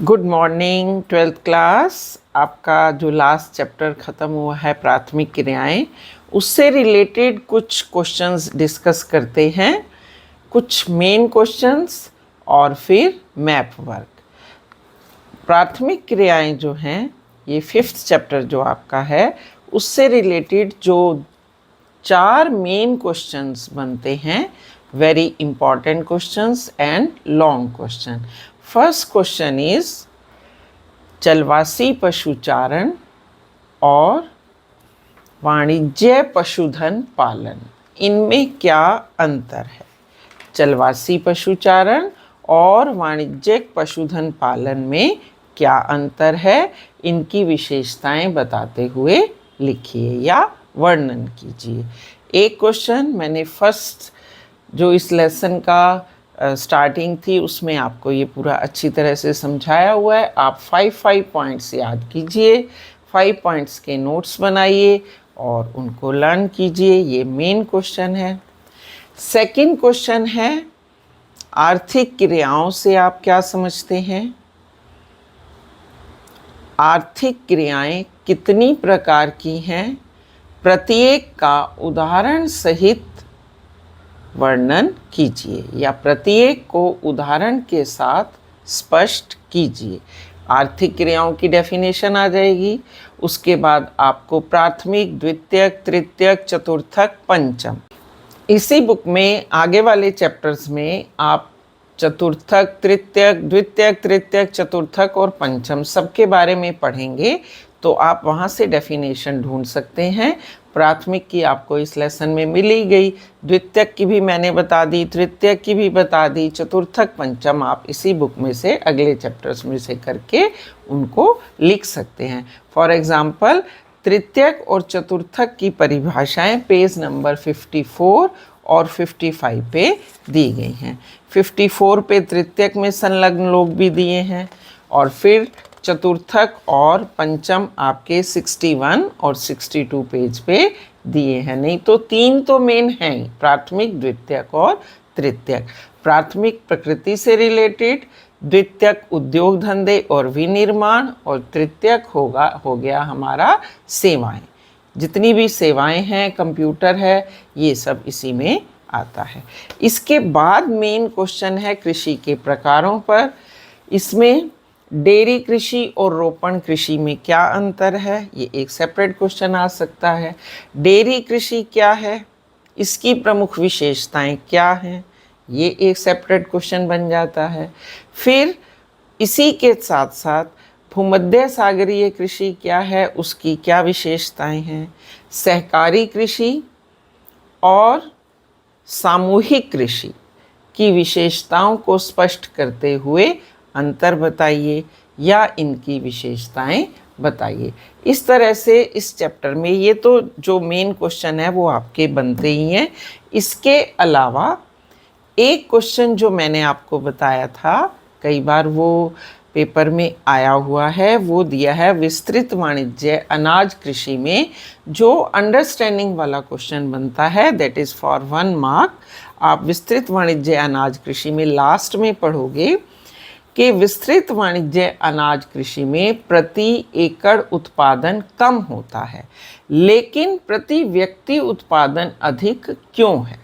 Good morning twelfth class. आपका जो last chapter ख़त्म हुआ है प्राथमिक क्रियाएं, उससे रिलेटेड कुछ क्वेश्चंस डिस्कस करते हैं, कुछ मेन क्वेश्चंस और फिर मैप वर्क। प्राथमिक क्रियाएं जो हैं, ये 5th चैप्टर जो आपका है, उससे रिलेटेड जो 4 मेन क्वेश्चंस बनते हैं, very important questions and long question. First question is चलवासी पशुचारण और वाणिज्य पशुधन पालन, इनमें क्या अंतर है। चलवासी पशुचारण और वाणिज्यिक पशुधन पालन में क्या अंतर है, इनकी विशेषताएं बताते हुए लिखिए या वर्णन कीजिए। एक क्वेश्चन मैंने फर्स्ट जो इस लेसन का स्टार्टिंग थी उसमें आपको ये पूरा अच्छी तरह से समझाया हुआ है। आप 5 पॉइंट्स याद कीजिए, 5 पॉइंट्स के नोट्स बनाइए और उनको लर्न कीजिए। ये मेन क्वेश्चन है। सेकंड क्वेश्चन है आर्थिक क्रियाओं से आप क्या समझते हैं। आर्थिक क्रियाएं कितनी प्रकार की हैं, प्रत्येक का उदाहरण सहित वर्णन कीजिए या प्रत्येक को उदाहरण के साथ स्पष्ट कीजिए। आर्थिक क्रियाओं की डेफिनेशन आ जाएगी। उसके बाद आपको प्राथमिक, द्वितीयक, तृतीयक, चतुर्थक, पंचम, इसी बुक में आगे वाले चैप्टर्स में आप चतुर्थक, तृतीयक, द्वितीयक, तृतीयक, चतुर्थक और पंचम सबके बारे में पढ़ेंगे, तो आप वहाँ से डेफिनेशन ढूंढ सकते हैं। प्राथमिक की आपको इस लेसन में मिली गई, द्वितीयक की भी मैंने बता दी, तृतीयक की भी बता दी, चतुर्थक, पंचम आप इसी बुक में से अगले चैप्टर्स में से करके उनको लिख सकते हैं। फॉर एग्ज़ाम्पल तृतीयक और चतुर्थक की परिभाषाएं पेज नंबर 54 और 55 पे दी गई हैं। 54 पे तृतीयक में संलग्न लोग भी दिए हैं और फिर चतुर्थक और पंचम आपके 61 और 62 पेज पे दिए हैं। नहीं तो 3 तो मेन हैं, प्राथमिक, द्वितीयक और तृतीयक। प्राथमिक प्रकृति से रिलेटेड, द्वितीयक उद्योग धंधे और विनिर्माण, और तृतीयक हो गया हमारा सेवाएं। जितनी भी सेवाएं हैं, कंप्यूटर है, ये सब इसी में आता है। इसके बाद मेन क्वेश्चन है कृषि के प्रकारों पर। इसमें डेयरी कृषि और रोपण कृषि में क्या अंतर है, ये एक सेपरेट क्वेश्चन आ सकता है। डेयरी कृषि क्या है, इसकी प्रमुख विशेषताएं क्या हैं, ये एक सेपरेट क्वेश्चन बन जाता है। फिर इसी के साथ साथ भूमध्य सागरीय कृषि क्या है, उसकी क्या विशेषताएं हैं। सहकारी कृषि और सामूहिक कृषि की विशेषताओं को स्पष्ट करते हुए अंतर बताइए या इनकी विशेषताएं बताइए। इस तरह से इस चैप्टर में ये तो जो मेन क्वेश्चन है वो आपके बनते ही हैं। इसके अलावा एक क्वेश्चन जो मैंने आपको बताया था, कई बार वो पेपर में आया हुआ है, वो दिया है विस्तृत वाणिज्य अनाज कृषि में, जो अंडरस्टैंडिंग वाला क्वेश्चन बनता है, दैट इज़ फॉर 1 मार्क। आप विस्तृत वाणिज्य अनाज कृषि में लास्ट में पढ़ोगे कि विस्तृत वाणिज्य अनाज कृषि में प्रति एकड़ उत्पादन कम होता है, लेकिन प्रति व्यक्ति उत्पादन अधिक क्यों है।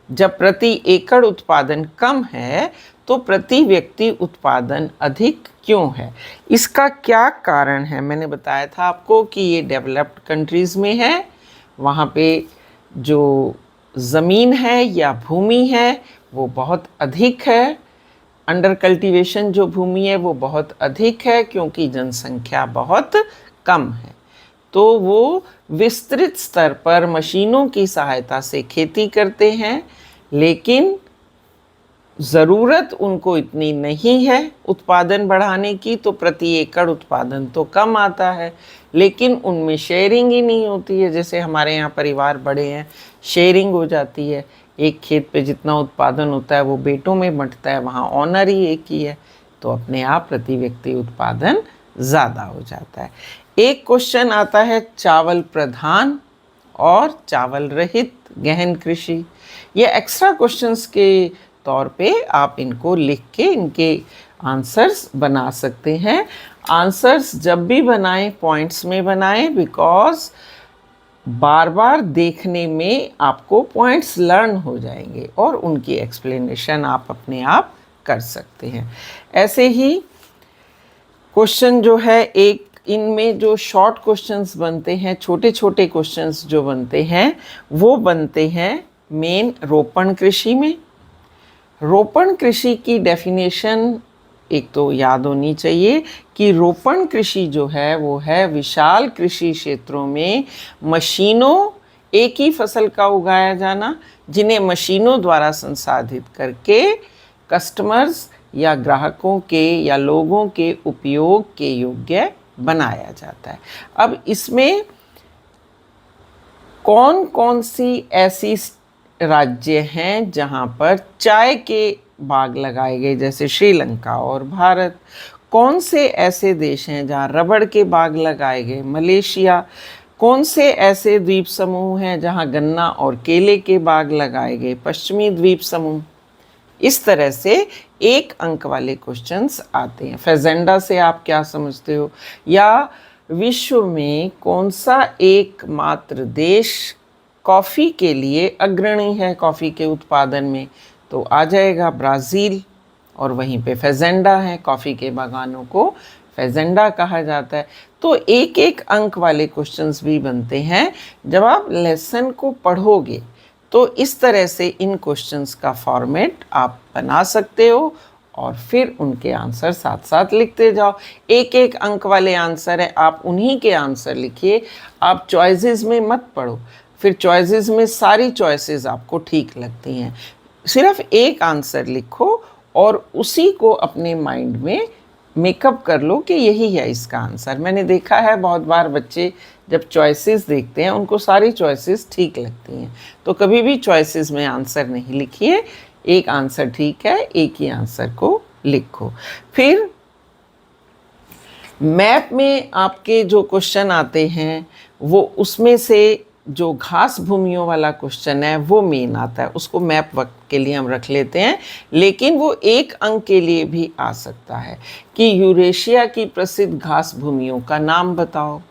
जब प्रति एकड़ उत्पादन कम है तो प्रति व्यक्ति उत्पादन अधिक क्यों है, इसका क्या कारण है। मैंने बताया था आपको कि ये डेवलप्ड कंट्रीज़ में है, वहाँ पे जो ज़मीन है या भूमि है वो बहुत अधिक है, अंडर कल्टीवेशन जो भूमि है वो बहुत अधिक है क्योंकि जनसंख्या बहुत कम है। तो वो विस्तृत स्तर पर मशीनों की सहायता से खेती करते हैं, लेकिन ज़रूरत उनको इतनी नहीं है उत्पादन बढ़ाने की, तो प्रति एकड़ उत्पादन तो कम आता है, लेकिन उनमें शेयरिंग ही नहीं होती है। जैसे हमारे यहाँ परिवार बड़े हैं, शेयरिंग हो जाती है, एक खेत पे जितना उत्पादन होता है वो बेटों में बंटता है, वहाँ ऑनर ही एक ही है, तो अपने आप प्रति व्यक्ति उत्पादन ज़्यादा हो जाता है। एक क्वेश्चन आता है चावल प्रधान और चावल रहित गहन कृषि। ये एक्स्ट्रा क्वेश्चंस के तौर पे आप इनको लिख के इनके आंसर्स बना सकते हैं। आंसर्स जब भी बनाएं पॉइंट्स में बनाएं, बिकॉज बार बार देखने में आपको पॉइंट्स लर्न हो जाएंगे और उनकी एक्सप्लेनेशन आप अपने आप कर सकते हैं। ऐसे ही क्वेश्चन जो है, एक इनमें जो शॉर्ट क्वेश्चंस बनते हैं, छोटे छोटे क्वेश्चंस जो बनते हैं, वो बनते हैं मेन रोपण कृषि में। रोपण कृषि की डेफिनेशन एक तो याद होनी चाहिए कि रोपण कृषि जो है वो है विशाल कृषि क्षेत्रों में मशीनों, एक ही फसल का उगाया जाना, जिन्हें मशीनों द्वारा संसाधित करके कस्टमर्स या ग्राहकों के या लोगों के उपयोग के योग्य बनाया जाता है। अब इसमें कौन कौन सी ऐसी राज्य हैं जहाँ पर चाय के बाग लगाए गए, जैसे श्रीलंका और भारत। कौन से ऐसे देश हैं जहाँ रबड़ के बाग लगाए गए, मलेशिया। कौन से ऐसे द्वीप समूह हैं जहाँ गन्ना और केले के बाग लगाए गए, पश्चिमी द्वीप समूह। इस तरह से एक अंक वाले क्वेश्चंस आते हैं। फेजेंडा से आप क्या समझते हो, या विश्व में कौन सा एकमात्र देश कॉफ़ी के लिए अग्रणी है कॉफ़ी के उत्पादन में, तो आ जाएगा ब्राज़ील। और वहीं पे फेजेंडा है, कॉफ़ी के बागानों को फेजेंडा कहा जाता है। तो एक एक अंक वाले क्वेश्चंस भी बनते हैं। जब आप लेसन को पढ़ोगे तो इस तरह से इन क्वेश्चंस का फॉर्मेट आप बना सकते हो और फिर उनके आंसर साथ साथ लिखते जाओ। एक एक अंक वाले आंसर है, आप उन्हीं के आंसर लिखिए। आप चॉइसेस में मत पढ़ो, फिर चॉइसेस में सारी चॉइसेस आपको ठीक लगती हैं। सिर्फ एक आंसर लिखो और उसी को अपने माइंड में मेकअप कर लो कि यही है इसका आंसर। मैंने देखा है बहुत बार बच्चे जब चॉइसेस देखते हैं उनको सारी चॉइसेस ठीक लगती हैं, तो कभी भी चॉइसेस में आंसर नहीं लिखिए। एक आंसर ठीक है, एक ही आंसर को लिखो। फिर मैप में आपके जो क्वेश्चन आते हैं वो उसमें से जो घास भूमियों वाला क्वेश्चन है वो मेन आता है, उसको मैप वक्त के लिए हम रख लेते हैं, लेकिन वो एक अंक के लिए भी आ सकता है कि यूरेशिया की प्रसिद्ध घास भूमियों का नाम बताओ,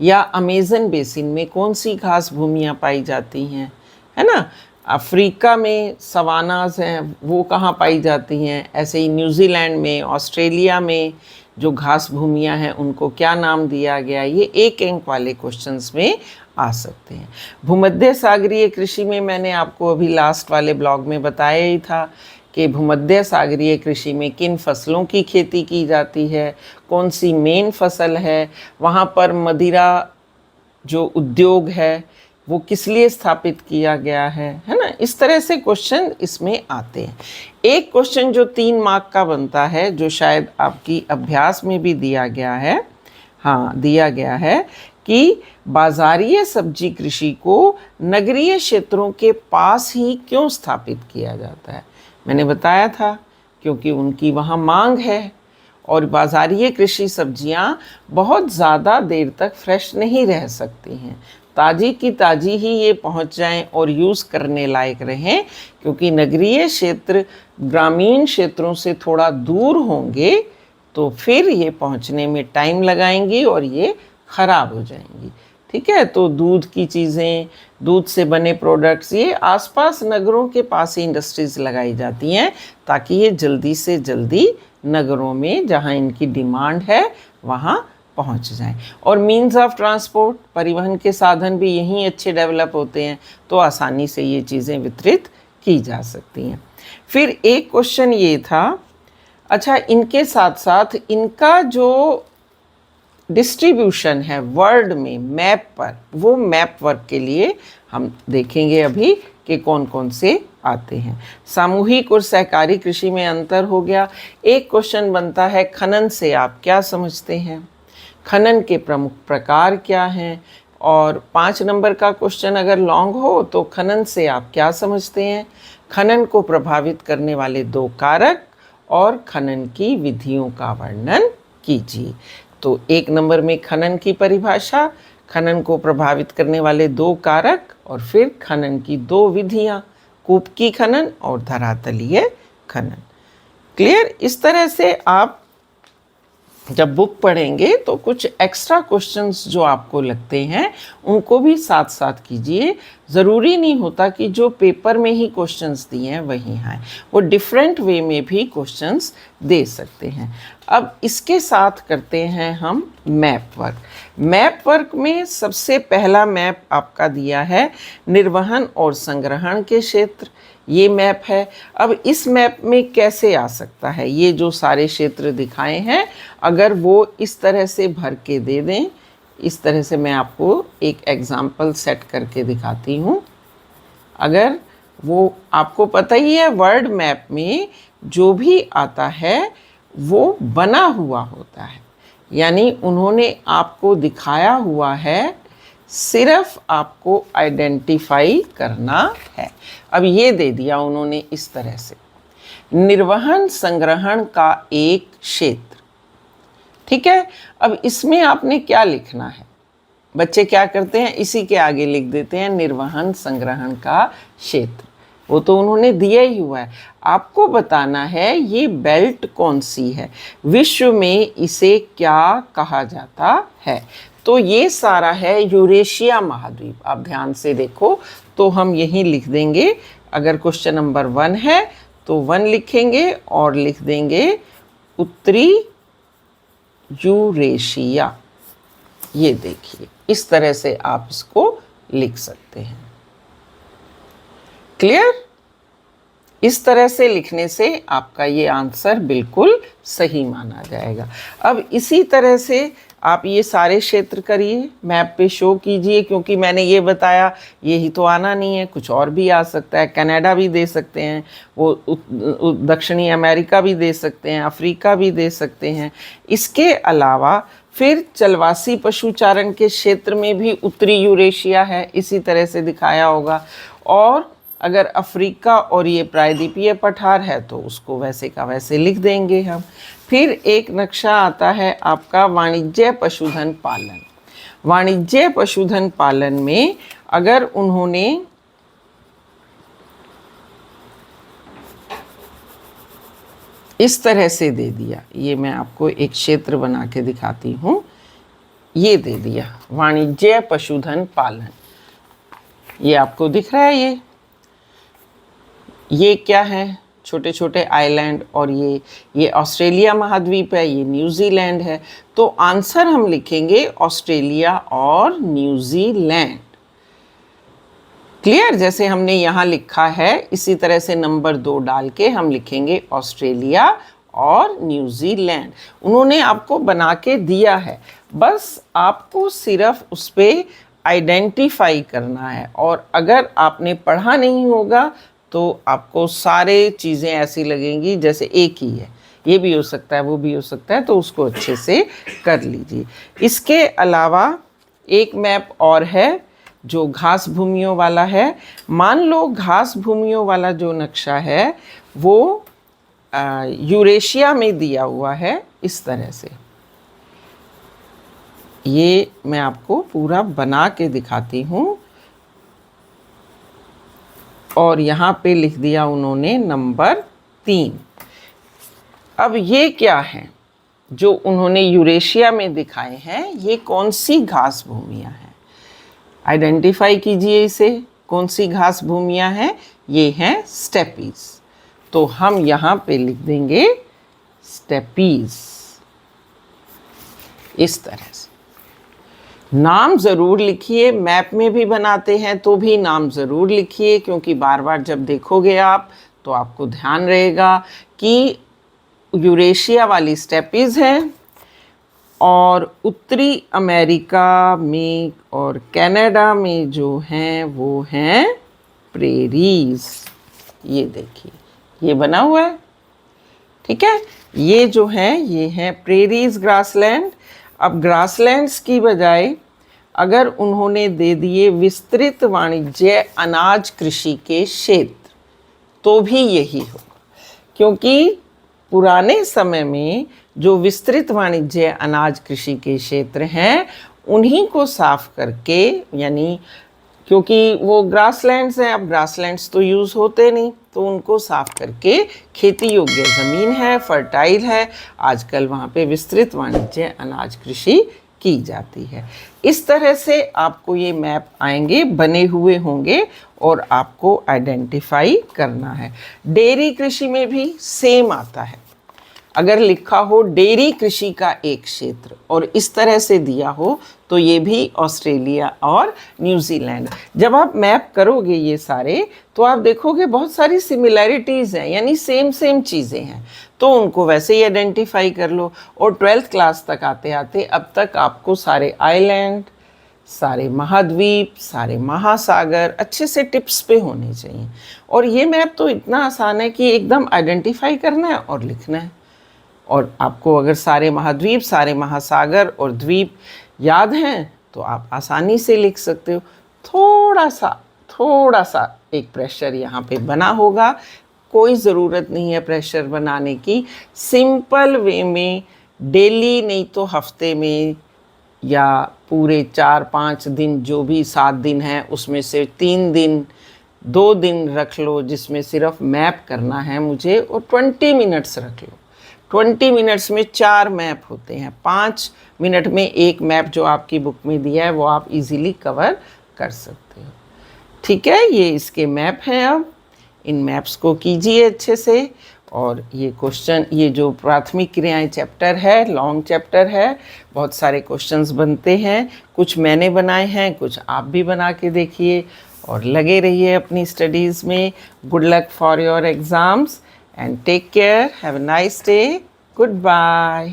या अमेज़न बेसिन में कौन सी घास भूमियाँ पाई जाती हैं, है ना। अफ्रीका में सवानाज हैं, वो कहाँ पाई जाती हैं। ऐसे ही न्यूजीलैंड में, ऑस्ट्रेलिया में जो घास भूमियाँ हैं उनको क्या नाम दिया गया। ये एक अंक वाले क्वेश्चंस में आ सकते हैं। भूमध्य सागरीय कृषि में मैंने आपको अभी लास्ट वाले ब्लॉग में बताया ही था कि भूमध्य सागरीय कृषि में किन फसलों की खेती की जाती है, कौन सी मेन फसल है, वहाँ पर मदिरा जो उद्योग है वो किस लिए स्थापित किया गया है ना। इस तरह से क्वेश्चन इसमें आते हैं। एक क्वेश्चन जो 3 मार्क का बनता है, जो शायद आपकी अभ्यास में भी दिया गया है, हाँ दिया गया है कि बाजारीय सब्जी कृषि को नगरीय क्षेत्रों के पास ही क्यों स्थापित किया जाता है। मैंने बताया था क्योंकि उनकी वहाँ मांग है और बाजारीय कृषि सब्जियाँ बहुत ज़्यादा देर तक फ्रेश नहीं रह सकती हैं, ताज़ी की ताज़ी ही ये पहुंच जाएं और यूज़ करने लायक रहें, क्योंकि नगरीय क्षेत्र ग्रामीण क्षेत्रों से थोड़ा दूर होंगे तो फिर ये पहुंचने में टाइम लगाएंगी और ये ख़राब हो जाएंगी। ठीक है, तो दूध की चीज़ें, दूध से बने प्रोडक्ट्स, ये आसपास नगरों के पास ही इंडस्ट्रीज़ लगाई जाती हैं ताकि ये जल्दी से जल्दी नगरों में जहाँ इनकी डिमांड है वहाँ पहुँच जाएं। और मीन्स ऑफ ट्रांसपोर्ट, परिवहन के साधन भी यहीं अच्छे डेवलप होते हैं, तो आसानी से ये चीज़ें वितरित की जा सकती हैं। फिर एक क्वेश्चन ये था, अच्छा इनके साथ साथ इनका जो डिस्ट्रीब्यूशन है वर्ल्ड में मैप पर, वो मैप वर्क के लिए हम देखेंगे अभी कि कौन कौन से आते हैं। सामूहिक और सहकारी कृषि में अंतर हो गया। एक क्वेश्चन बनता है खनन से आप क्या समझते हैं, खनन के प्रमुख प्रकार क्या हैं। और 5 नंबर का क्वेश्चन अगर लॉन्ग हो तो खनन से आप क्या समझते हैं, खनन को प्रभावित करने वाले 2 कारक और खनन की विधियों का वर्णन कीजिए। तो 1 नंबर में खनन की परिभाषा, खनन को प्रभावित करने वाले 2 कारक और फिर खनन की 2 विधियाँ, कूप की खनन और धरातलीय खनन। क्लियर? इस तरह से आप जब बुक पढ़ेंगे तो कुछ एक्स्ट्रा क्वेश्चंस जो आपको लगते हैं उनको भी साथ साथ कीजिए। ज़रूरी नहीं होता कि जो पेपर में ही क्वेश्चंस दिए हैं वही आए, वो डिफरेंट वे में भी क्वेश्चंस दे सकते हैं। अब इसके साथ करते हैं हम मैप वर्क। मैप वर्क में सबसे पहला मैप आपका दिया है निर्वहन और संग्रहण के क्षेत्र, ये मैप है। अब इस मैप में कैसे आ सकता है, ये जो सारे क्षेत्र दिखाए हैं अगर वो इस तरह से भर के दे दें, इस तरह से मैं आपको एक एग्जाम्पल सेट करके दिखाती हूँ। अगर वो आपको पता ही है वर्ड मैप में जो भी आता है वो बना हुआ होता है, यानी उन्होंने आपको दिखाया हुआ है, सिर्फ आपको आइडेंटिफाई करना है। अब ये दे दिया उन्होंने इस तरह से, निर्वहन संग्रहण का एक क्षेत्र, ठीक है। अब इसमें आपने क्या लिखना है, बच्चे क्या करते हैं इसी के आगे लिख देते हैं निर्वहन संग्रहण का क्षेत्र, वो तो उन्होंने दिया ही हुआ है। आपको बताना है ये बेल्ट कौन सी है, विश्व में इसे क्या कहा जाता है। तो ये सारा है यूरेशिया महाद्वीप। आप ध्यान से देखो तो हम यहीं लिख देंगे, अगर क्वेश्चन नंबर 1 है तो 1 लिखेंगे और लिख देंगे उत्तरी यूरेशिया। ये देखिए इस तरह से आप इसको लिख सकते हैं। क्लियर? इस तरह से लिखने से आपका ये आंसर बिल्कुल सही माना जाएगा। अब इसी तरह से आप ये सारे क्षेत्र करिए, मैप पे शो कीजिए, क्योंकि मैंने ये बताया यही तो आना नहीं है, कुछ और भी आ सकता है। कनाडा भी दे सकते हैं, वो दक्षिणी अमेरिका भी दे सकते हैं, अफ्रीका भी दे सकते हैं। इसके अलावा फिर चलवासी पशुचारण के क्षेत्र में भी उत्तरी यूरेशिया है, इसी तरह से दिखाया होगा। और अगर अफ्रीका और ये प्रायद्वीपीय पठार है तो उसको वैसे का वैसे लिख देंगे हम। फिर एक नक्शा आता है आपका वाणिज्य पशुधन पालन। वाणिज्य पशुधन पालन में अगर उन्होंने इस तरह से दे दिया, ये मैं आपको एक क्षेत्र बना के दिखाती हूँ, ये दे दिया वाणिज्य पशुधन पालन, ये आपको दिख रहा है। ये क्या है, छोटे छोटे आइलैंड, और ये ऑस्ट्रेलिया महाद्वीप है, ये न्यूजीलैंड है। तो आंसर हम लिखेंगे ऑस्ट्रेलिया और न्यूजीलैंड। क्लियर? जैसे हमने यहाँ लिखा है इसी तरह से नंबर 2 डाल के हम लिखेंगे ऑस्ट्रेलिया और न्यूजीलैंड। उन्होंने आपको बना के दिया है, बस आपको सिर्फ उस पर आइडेंटिफाई करना है। और अगर आपने पढ़ा नहीं होगा तो आपको सारे चीज़ें ऐसी लगेंगी जैसे एक ही है, ये भी हो सकता है वो भी हो सकता है, तो उसको अच्छे से कर लीजिए। इसके अलावा एक मैप और है जो घास भूमियों वाला है। मान लो घास भूमियों वाला जो नक्शा है वो यूरेशिया में दिया हुआ है इस तरह से। ये मैं आपको पूरा बना के दिखाती हूँ, और यहाँ पे लिख दिया उन्होंने नंबर 3। अब ये क्या है जो उन्होंने यूरेशिया में दिखाए हैं, ये कौन सी घास भूमियाँ हैं, आइडेंटिफाई कीजिए इसे। कौन सी घास भूमियाँ हैं, ये हैं स्टेपीज। तो हम यहाँ पे लिख देंगे स्टेपीज इस तरह से। नाम ज़रूर लिखिए, मैप में भी बनाते हैं तो भी नाम ज़रूर लिखिए, क्योंकि बार बार जब देखोगे आप तो आपको ध्यान रहेगा कि यूरेशिया वाली स्टेपीज हैं और उत्तरी अमेरिका में और कनाडा में जो हैं वो हैं प्रेरीज। ये देखिए ये बना हुआ है, ठीक है। ये जो हैं ये हैं प्रेरीज ग्रासलैंड। अब ग्रासलैंड्स की बजाय अगर उन्होंने दे दिए विस्तृत वाणिज्य अनाज कृषि के क्षेत्र तो भी यही होगा, क्योंकि पुराने समय में जो विस्तृत वाणिज्य अनाज कृषि के क्षेत्र हैं उन्हीं को साफ करके, यानी क्योंकि वो ग्रासलैंड्स हैं, अब ग्रासलैंड्स तो यूज़ होते नहीं, तो उनको साफ करके खेती योग्य ज़मीन है, फर्टाइल है, आजकल वहाँ पे विस्तृत वाणिज्य अनाज कृषि की जाती है। इस तरह से आपको ये मैप आएंगे, बने हुए होंगे और आपको आइडेंटिफाई करना है। डेयरी कृषि में भी सेम आता है, अगर लिखा हो डेयरी कृषि का एक क्षेत्र और इस तरह से दिया हो तो ये भी ऑस्ट्रेलिया और न्यूजीलैंड। जब आप मैप करोगे ये सारे तो आप देखोगे बहुत सारी सिमिलैरिटीज़ हैं, यानी सेम सेम चीज़ें हैं, तो उनको वैसे ही आइडेंटिफाई कर लो। और 12th क्लास तक आते आते अब तक आपको सारे आइलैंड, सारे महाद्वीप, सारे महासागर अच्छे से टिप्स पे होने चाहिए। और ये मैप तो इतना आसान है कि एकदम आइडेंटिफाई करना है और लिखना है। और आपको अगर सारे महाद्वीप, सारे महासागर और द्वीप याद हैं तो आप आसानी से लिख सकते हो। थोड़ा सा एक प्रेशर यहाँ पे बना होगा, कोई ज़रूरत नहीं है प्रेशर बनाने की। सिंपल वे में डेली नहीं तो हफ्ते में या पूरे 4-5 दिन, जो भी 7 दिन हैं उसमें से 3 दिन, 2 दिन रख लो जिसमें सिर्फ मैप करना है मुझे, और 20 मिनट्स रख लो। 20 मिनट्स में 4 मैप होते हैं, 5 मिनट में एक मैप जो आपकी बुक में दिया है वो आप इजीली कवर कर सकते हो। ठीक है, ये इसके मैप हैं। अब इन मैप्स को कीजिए अच्छे से। और ये क्वेश्चन, ये जो प्राथमिक क्रियाएं चैप्टर है, लॉन्ग चैप्टर है, बहुत सारे क्वेश्चंस बनते हैं, कुछ मैंने बनाए हैं, कुछ आप भी बना के देखिए और लगे रहिए अपनी स्टडीज़ में। Good luck for your exams and take care. Have a nice day. Goodbye.